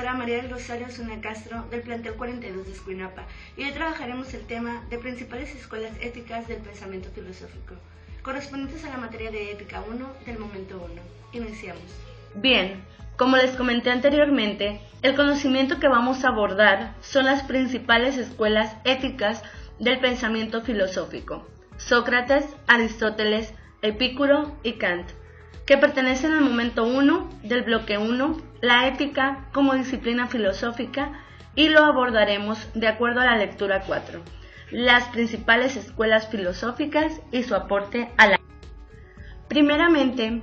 profesora María del Rosario Osuna Castro del plantel 42 de Escuinapa y hoy trabajaremos el tema de principales escuelas éticas del pensamiento filosófico, correspondientes a la materia de Ética 1 del momento 1. Iniciamos. Bien, como les comenté anteriormente, el conocimiento que vamos a abordar son las principales escuelas éticas del pensamiento filosófico: Sócrates, Aristóteles, Epicuro y Kant, que pertenecen al momento 1 del bloque 1, la ética como disciplina filosófica, y lo abordaremos de acuerdo a la lectura 4, las principales escuelas filosóficas y su aporte a la. Primeramente,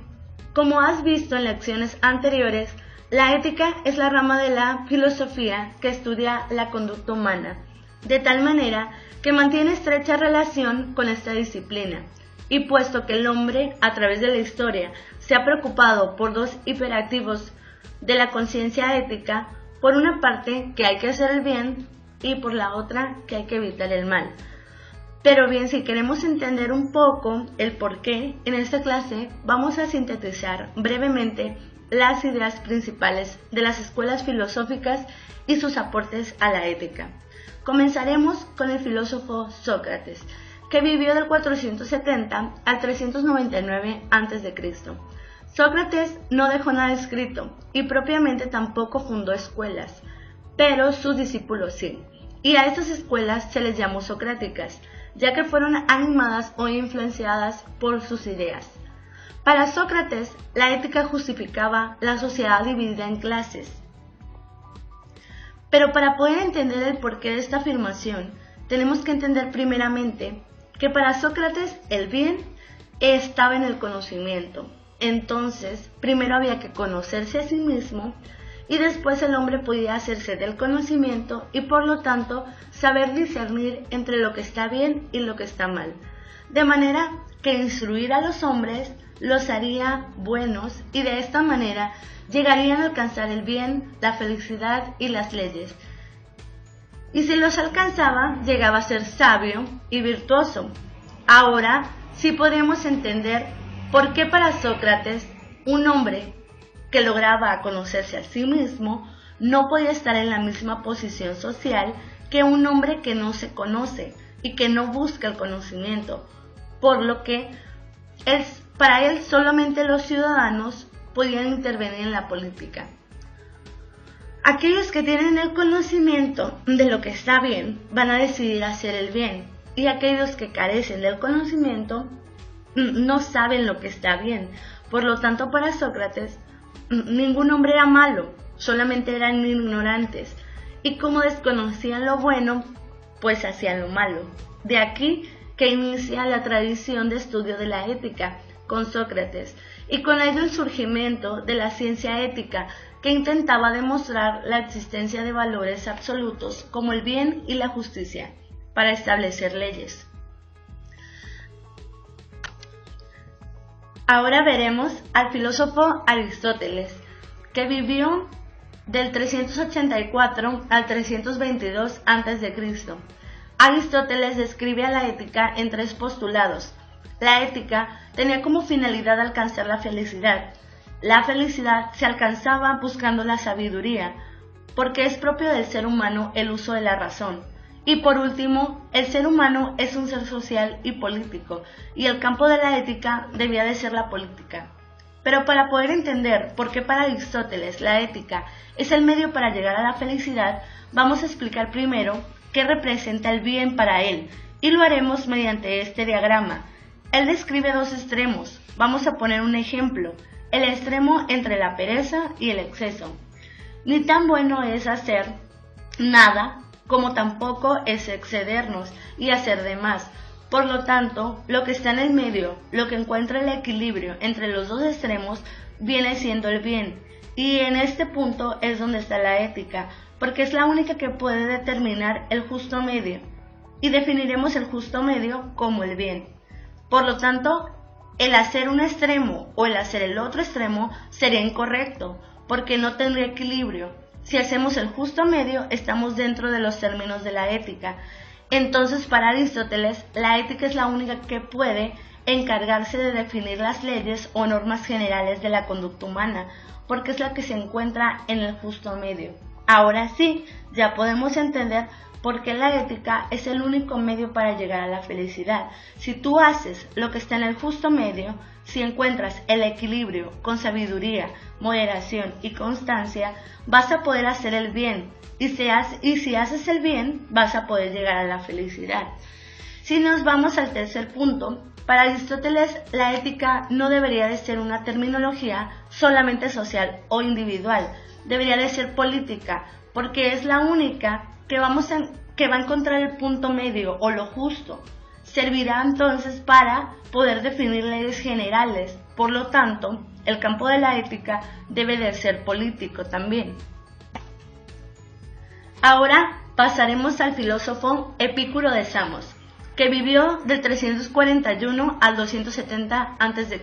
como has visto en lecciones anteriores, la ética es la rama de la filosofía que estudia la conducta humana, de tal manera que mantiene estrecha relación con esta disciplina. Y puesto que el hombre, a través de la historia, se ha preocupado por dos hiperactivos de la conciencia ética, por una parte que hay que hacer el bien y por la otra que hay que evitar el mal. Pero bien, si queremos entender un poco el porqué, en esta clase vamos a sintetizar brevemente las ideas principales de las escuelas filosóficas y sus aportes a la ética. Comenzaremos con el filósofo Sócrates, que vivió del 470 al 399 a.C. Sócrates no dejó nada escrito y propiamente tampoco fundó escuelas, pero sus discípulos sí, y a estas escuelas se les llamó socráticas, ya que fueron animadas o influenciadas por sus ideas. Para Sócrates, la ética justificaba la sociedad dividida en clases. Pero para poder entender el porqué de esta afirmación, tenemos que entender primeramente que para Sócrates el bien estaba en el conocimiento. Entonces, primero había que conocerse a sí mismo y después el hombre podía hacerse del conocimiento y por lo tanto saber discernir entre lo que está bien y lo que está mal. De manera que instruir a los hombres los haría buenos y de esta manera llegarían a alcanzar el bien, la felicidad y las leyes. Y si los alcanzaba, llegaba a ser sabio y virtuoso. Ahora sí podemos entender por qué para Sócrates un hombre que lograba conocerse a sí mismo no podía estar en la misma posición social que un hombre que no se conoce y que no busca el conocimiento, por lo que para él solamente los ciudadanos podían intervenir en la política. Aquellos que tienen el conocimiento de lo que está bien van a decidir hacer el bien, y aquellos que carecen del conocimiento no saben lo que está bien. Por lo tanto, para Sócrates, ningún hombre era malo, solamente eran ignorantes, y como desconocían lo bueno, pues hacían lo malo. De aquí que inicia la tradición de estudio de la ética con Sócrates, y con ello el surgimiento de la ciencia ética, que intentaba demostrar la existencia de valores absolutos como el bien y la justicia, para establecer leyes. Ahora veremos al filósofo Aristóteles, que vivió del 384 al 322 a.C. Aristóteles describe a la ética en tres postulados. La ética tenía como finalidad alcanzar la felicidad. La felicidad se alcanzaba buscando la sabiduría, porque es propio del ser humano el uso de la razón. Y por último, el ser humano es un ser social y político, y el campo de la ética debía de ser la política. Pero para poder entender por qué para Aristóteles la ética es el medio para llegar a la felicidad, vamos a explicar primero qué representa el bien para él, y lo haremos mediante este diagrama. Él describe dos extremos. Vamos a poner un ejemplo: el extremo entre la pereza y el exceso. Ni tan bueno es hacer nada, como tampoco es excedernos y hacer de más. Por lo tanto, lo que está en el medio, lo que encuentra el equilibrio entre los dos extremos, viene siendo el bien. Y en este punto es donde está la ética, porque es la única que puede determinar el justo medio. Y definiremos el justo medio como el bien. Por lo tanto, el hacer un extremo o el hacer el otro extremo sería incorrecto, porque no tendría equilibrio. Si hacemos el justo medio, estamos dentro de los términos de la ética. Entonces, para Aristóteles, la ética es la única que puede encargarse de definir las leyes o normas generales de la conducta humana, porque es la que se encuentra en el justo medio. Ahora sí, ya podemos entender por qué la ética es el único medio para llegar a la felicidad. Si tú haces lo que está en el justo medio, si encuentras el equilibrio con sabiduría, moderación y constancia, vas a poder hacer el bien. Y si haces el bien, vas a poder llegar a la felicidad. Si nos vamos al tercer punto, para Aristóteles la ética no debería de ser una terminología solamente social o individual, debería de ser política, porque es la única que va a encontrar el punto medio o lo justo. Servirá entonces para poder definir leyes generales. Por lo tanto, el campo de la ética debe de ser político también. Ahora pasaremos al filósofo Epicuro de Samos, que vivió del 341 al 270 a.C.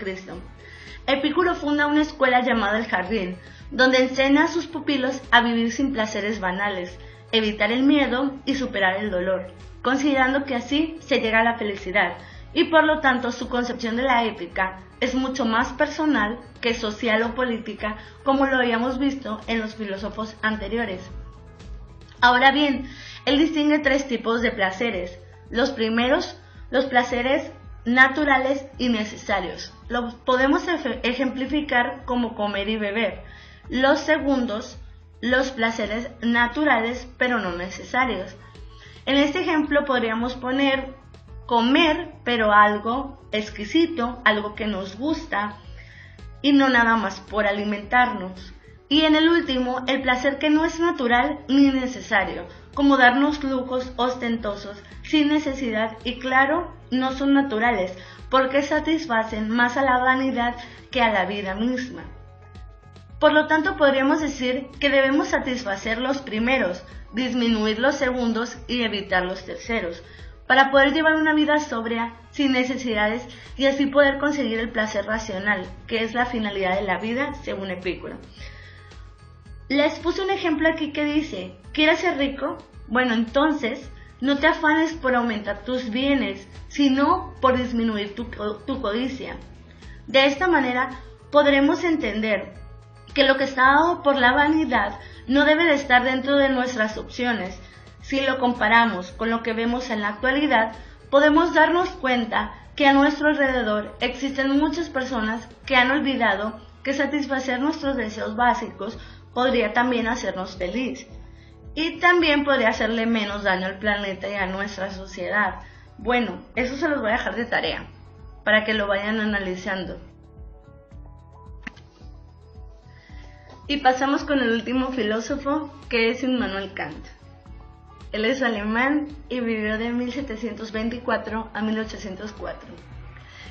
Epicuro funda una escuela llamada El Jardín, donde enseña a sus pupilos a vivir sin placeres banales, evitar el miedo y superar el dolor, considerando que así se llega a la felicidad, y por lo tanto su concepción de la ética es mucho más personal que social o política, como lo habíamos visto en los filósofos anteriores. Ahora bien, él distingue tres tipos de placeres. Los primeros, los placeres naturales y necesarios. Los podemos ejemplificar como comer y beber. Los segundos, los placeres naturales pero no necesarios. En este ejemplo podríamos poner comer, pero algo exquisito, algo que nos gusta y no nada más por alimentarnos. Y en el último, el placer que no es natural ni necesario, como darnos lujos ostentosos sin necesidad y claro, no son naturales, porque satisfacen más a la vanidad que a la vida misma. Por lo tanto, podríamos decir que debemos satisfacer los primeros, disminuir los segundos y evitar los terceros, para poder llevar una vida sobria, sin necesidades y así poder conseguir el placer racional, que es la finalidad de la vida, según Epicuro. Les puse un ejemplo aquí que dice, ¿quieres ser rico? Bueno, entonces, no te afanes por aumentar tus bienes, sino por disminuir tu codicia. De esta manera, podremos entender que lo que está dado por la vanidad no debe de estar dentro de nuestras opciones. Si lo comparamos con lo que vemos en la actualidad, podemos darnos cuenta que a nuestro alrededor existen muchas personas que han olvidado que satisfacer nuestros deseos básicos podría también hacernos feliz y también podría hacerle menos daño al planeta y a nuestra sociedad. Bueno, eso se los voy a dejar de tarea para que lo vayan analizando. Y pasamos con el último filósofo, que es Immanuel Kant. Él es alemán y vivió de 1724 a 1804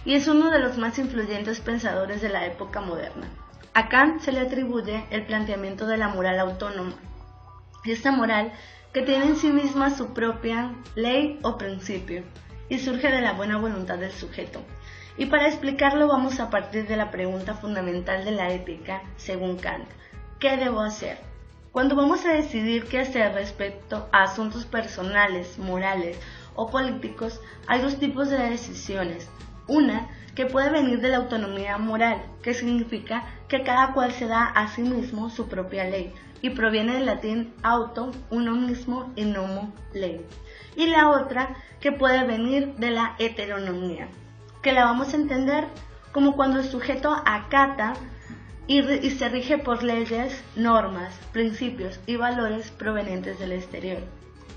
y es uno de los más influyentes pensadores de la época moderna. A Kant se le atribuye el planteamiento de la moral autónoma, esta moral que tiene en sí misma su propia ley o principio y surge de la buena voluntad del sujeto. Y para explicarlo vamos a partir de la pregunta fundamental de la ética, según Kant: ¿qué debo hacer? Cuando vamos a decidir qué hacer respecto a asuntos personales, morales o políticos, hay dos tipos de decisiones. Una que puede venir de la autonomía moral, que significa que cada cual se da a sí mismo su propia ley, y proviene del latín auto, uno mismo, y nomo, ley. Y la otra que puede venir de la heteronomía, que la vamos a entender como cuando el sujeto acata y se rige por leyes, normas, principios y valores provenientes del exterior,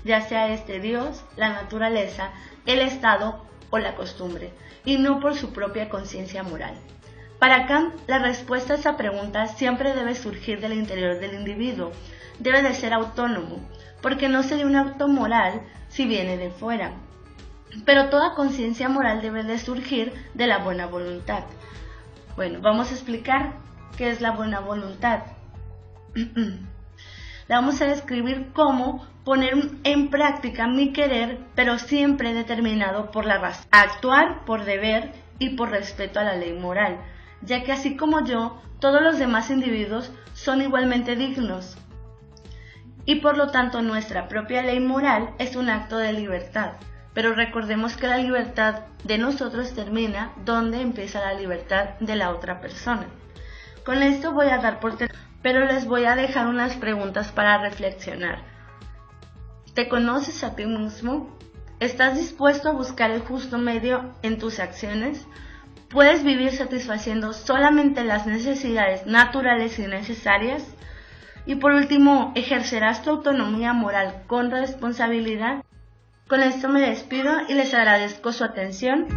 ya sea Dios, la naturaleza, el Estado o la costumbre, y no por su propia conciencia moral. Para Kant, la respuesta a esa pregunta siempre debe surgir del interior del individuo, debe de ser autónomo, porque no sería un acto moral si viene de fuera. Pero toda conciencia moral debe de surgir de la buena voluntad. Bueno, vamos a explicar qué es la buena voluntad. La vamos a describir como poner en práctica mi querer, pero siempre determinado por la razón. Actuar por deber y por respeto a la ley moral, ya que así como yo, todos los demás individuos son igualmente dignos. Y por lo tanto nuestra propia ley moral es un acto de libertad. Pero recordemos que la libertad de nosotros termina donde empieza la libertad de la otra persona. Con esto voy a dar pero les voy a dejar unas preguntas para reflexionar. ¿Te conoces a ti mismo? ¿Estás dispuesto a buscar el justo medio en tus acciones? ¿Puedes vivir satisfaciendo solamente las necesidades naturales y necesarias? Y por último, ¿ejercerás tu autonomía moral con responsabilidad? Con esto me despido y les agradezco su atención.